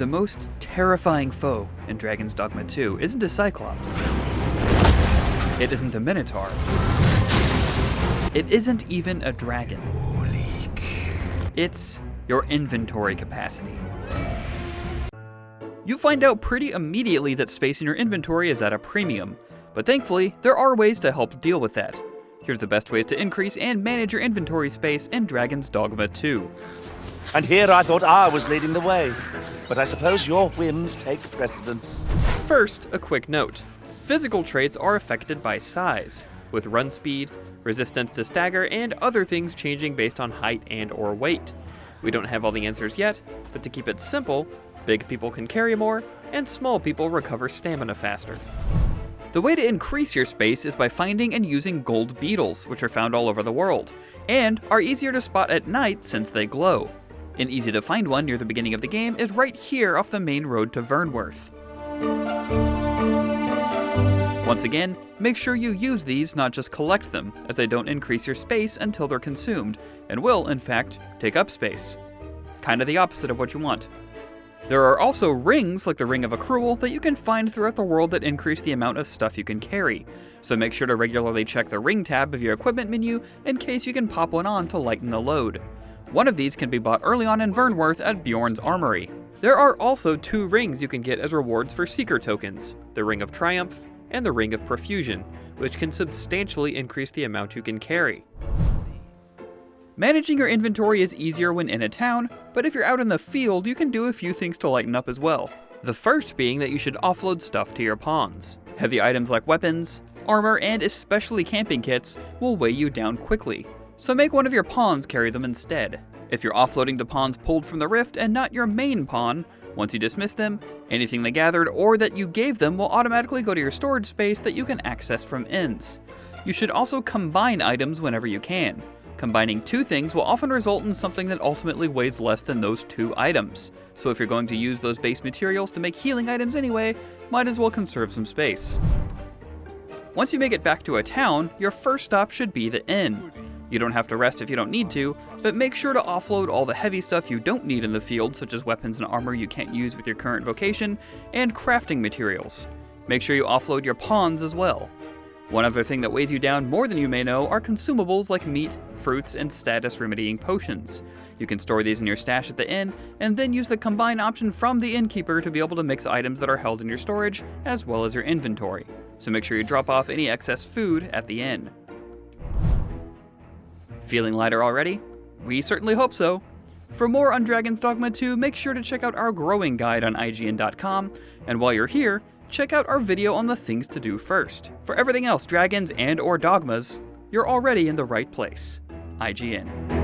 The most terrifying foe in Dragon's Dogma 2 isn't a Cyclops. It isn't a Minotaur. It isn't even a dragon. It's your inventory capacity. You find out pretty immediately that space in your inventory is at a premium, but thankfully, there are ways to help deal with that. Here's the best ways to increase and manage your inventory space in Dragon's Dogma 2. And here I thought I was leading the way, but I suppose your whims take precedence. First, a quick note. Physical traits are affected by size, with run speed, resistance to stagger, and other things changing based on height and/or weight. We don't have all the answers yet, but to keep it simple, big people can carry more, and small people recover stamina faster. The way to increase your space is by finding and using gold beetles, which are found all over the world, and are easier to spot at night since they glow. An easy to find one near the beginning of the game is right here off the main road to Vernworth. Once again, make sure you use these, not just collect them, as they don't increase your space until they're consumed, and will, in fact, take up space. Kinda the opposite of what you want. There are also rings, like the Ring of Accrual, that you can find throughout the world that increase the amount of stuff you can carry, so make sure to regularly check the Ring tab of your equipment menu in case you can pop one on to lighten the load. One of these can be bought early on in Vernworth at Bjorn's Armory. There are also 2 rings you can get as rewards for Seeker tokens, the Ring of Triumph and the Ring of Profusion, which can substantially increase the amount you can carry. Managing your inventory is easier when in a town, but if you're out in the field, you can do a few things to lighten up as well. The first being that you should offload stuff to your pawns. Heavy items like weapons, armor, and especially camping kits will weigh you down quickly, so make one of your pawns carry them instead. If you're offloading to pawns pulled from the rift and not your main pawn, once you dismiss them, anything they gathered or that you gave them will automatically go to your storage space that you can access from inns. You should also combine items whenever you can. Combining 2 things will often result in something that ultimately weighs less than those 2 items, so if you're going to use those base materials to make healing items anyway, might as well conserve some space. Once you make it back to a town, your first stop should be the inn. You don't have to rest if you don't need to, but make sure to offload all the heavy stuff you don't need in the field, such as weapons and armor you can't use with your current vocation, and crafting materials. Make sure you offload your pawns as well. One other thing that weighs you down more than you may know are consumables like meat, fruits, and status remedying potions. You can store these in your stash at the inn, and then use the combine option from the innkeeper to be able to mix items that are held in your storage, as well as your inventory. So make sure you drop off any excess food at the inn. Feeling lighter already? We certainly hope so. For more on Dragon's Dogma 2, make sure to check out our growing guide on IGN.com, and while you're here, check out our video on the things to do first. For everything else Dragons and/or Dogmas, you're already in the right place. IGN.